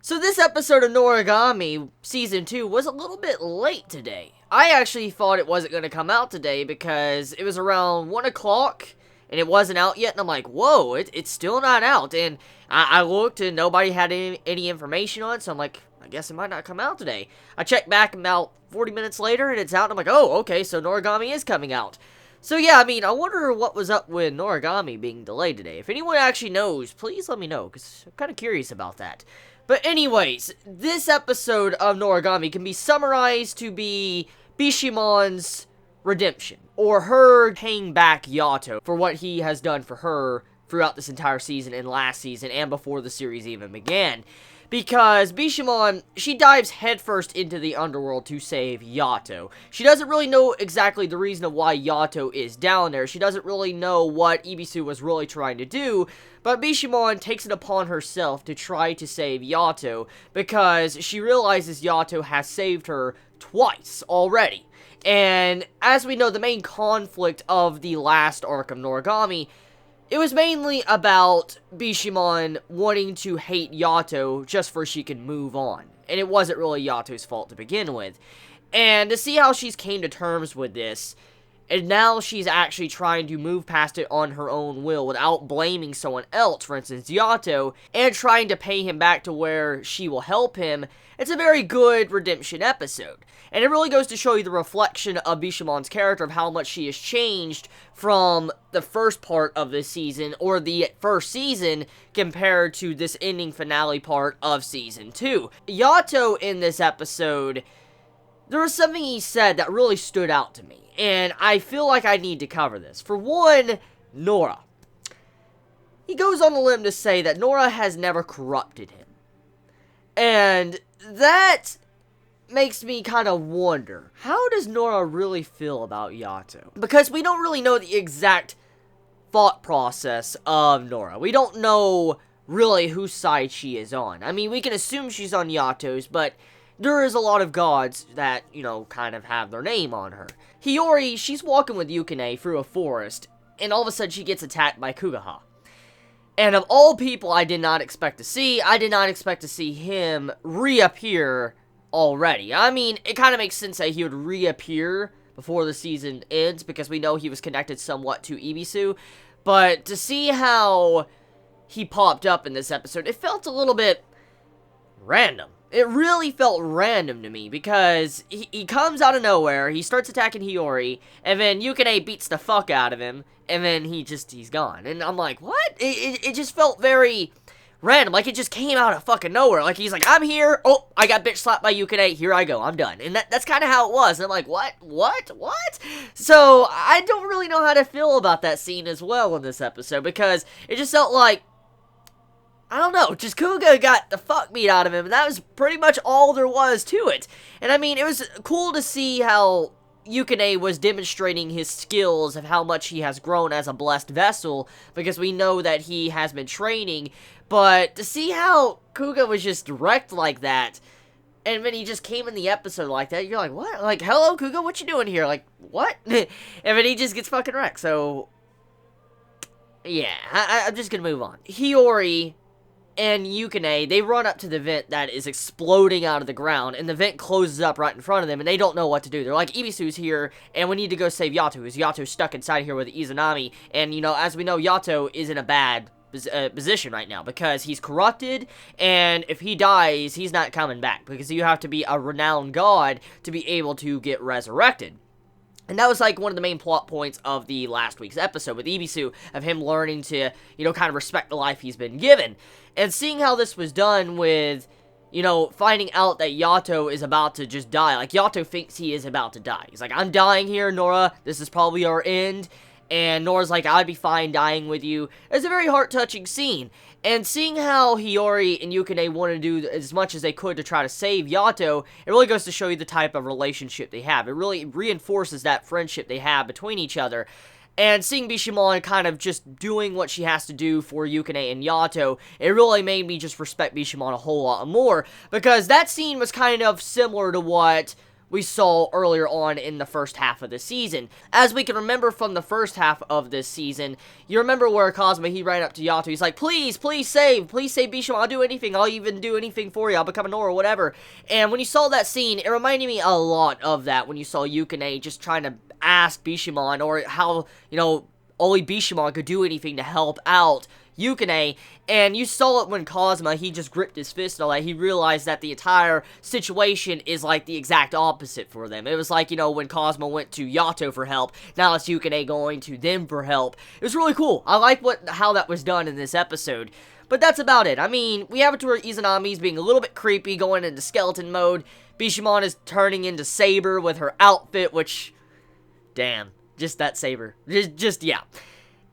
So this episode of Noragami Season 2 was a little bit late today. I actually thought it wasn't going to come out today because it was around 1 o'clock and it wasn't out yet, and I'm like, whoa, it's still not out. And I looked and nobody had any information on it, so I'm like, I guess it might not come out today. I checked back about 40 minutes later and it's out, and I'm like, oh, okay, so Noragami is coming out. So yeah, I mean, I wonder what was up with Noragami being delayed today. If anyone actually knows, please let me know, because I'm kind of curious about that. But anyways, this episode of Noragami can be summarized to be Bishimon's redemption, or her paying back Yato for what he has done for her throughout this entire season and last season and before the series even began. Because Bishimon, she dives headfirst into the underworld to save Yato. She doesn't really know exactly the reason of why Yato is down there. She doesn't really know what Ibisu was really trying to do. But Bishimon takes it upon herself to try to save Yato because she realizes Yato has saved her twice already. And as we know, the main conflict of the last arc of Noragami, it was mainly about Bishimon wanting to hate Yato just for she could move on. And it wasn't really Yato's fault to begin with. And to see how she's came to terms with this, and now she's actually trying to move past it on her own will without blaming someone else, for instance Yato, and trying to pay him back to where she will help him, it's a very good redemption episode. And it really goes to show you the reflection of Bishimon's character, of how much she has changed from the first part of this season, or the first season, compared to this ending finale part of Season 2. Yato in this episode, there was something he said that really stood out to me, and I feel like I need to cover this. For one, Nora. He goes on a limb to say that Nora has never corrupted him. And that makes me kind of wonder, how does Nora really feel about Yato? Because we don't really know the exact thought process of Nora. We don't know really whose side she is on. I mean, we can assume she's on Yato's, but there is a lot of gods that, you know, kind of have their name on her. Hiyori, she's walking with Yukine through a forest, and all of a sudden she gets attacked by Kugaha. And of all people I did not expect to see him reappear already. I mean, it kind of makes sense that he would reappear before the season ends, because we know he was connected somewhat to Ibisu. But to see how he popped up in this episode, it felt a little bit random. It really felt random to me, because he comes out of nowhere, he starts attacking Hiyori, and then Yukine beats the fuck out of him, and then he's gone. And I'm like, what? It just felt very random, like it just came out of fucking nowhere. Like, he's like, I'm here, oh, I got bitch slapped by Yukine, here I go, I'm done. And that's kind of how it was, and I'm like, what? So, I don't really know how to feel about that scene as well in this episode, because it just felt like, I don't know, just Kuga got the fuck beat out of him, and that was pretty much all there was to it. And I mean, it was cool to see how Yukine was demonstrating his skills of how much he has grown as a blessed vessel, because we know that he has been training, but to see how Kuga was just wrecked like that, and then he just came in the episode like that, you're like, what? Like, hello, Kuga, what you doing here? Like, what? And then he just gets fucking wrecked, so yeah, I'm just gonna move on. Hiyori and Yukine, they run up to the vent that is exploding out of the ground, and the vent closes up right in front of them, and they don't know what to do. They're like, Ibisu's here, and we need to go save Yato, because Yato's stuck inside here with Izanami, and, you know, as we know, Yato is in a bad position right now, because he's corrupted, and if he dies, he's not coming back, because you have to be a renowned god to be able to get resurrected. And that was, like, one of the main plot points of the last week's episode with Ibisu, of him learning to, you know, kind of respect the life he's been given. And seeing how this was done with, you know, finding out that Yato is about to just die. Like, Yato thinks he is about to die. He's like, I'm dying here, Nora. This is probably our end. And Nora's like, I'd be fine dying with you. It's a very heart-touching scene. And seeing how Hiyori and Yukine want to do as much as they could to try to save Yato, it really goes to show you the type of relationship they have. It really reinforces that friendship they have between each other. And seeing Bishimon kind of just doing what she has to do for Yukine and Yato, it really made me just respect Bishimon a whole lot more. Because that scene was kind of similar to what we saw earlier on in the first half of the season. As we can remember from the first half of this season, you remember where Kazuma, he ran up to Yato, he's like, please save Bishima, I'll do anything, I'll even do anything for you, I'll become a Nora, whatever. And when you saw that scene, it reminded me a lot of that, when you saw Yukine just trying to ask Bishamon, or how, you know, only Bishamon could do anything to help out Yukine, and you saw it when Kazuma, he just gripped his fist and all that. He realized that the entire situation is like the exact opposite for them. It was like, you know, when Kazuma went to Yato for help, now it's Yukine going to them for help. It was really cool. I like how that was done in this episode. But that's about it. I mean, we have it to where Izanami's being a little bit creepy, going into skeleton mode. Bishamon is turning into Saber with her outfit, which, damn, just that Saber. Just yeah.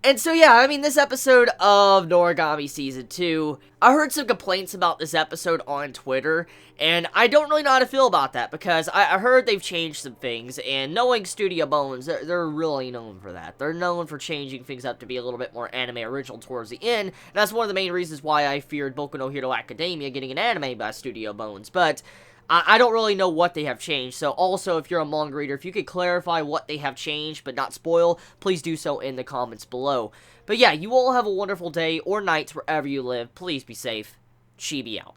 And so, yeah, I mean, this episode of Noragami Season 2, I heard some complaints about this episode on Twitter, and I don't really know how to feel about that, because I heard they've changed some things, and knowing Studio Bones, they're really known for that. They're known for changing things up to be a little bit more anime original towards the end, and that's one of the main reasons why I feared Boku no Hero Academia getting an anime by Studio Bones, but I don't really know what they have changed, so also, if you're a manga reader, if you could clarify what they have changed, but not spoil, please do so in the comments below. But yeah, you all have a wonderful day or night wherever you live. Please be safe. Chibi out.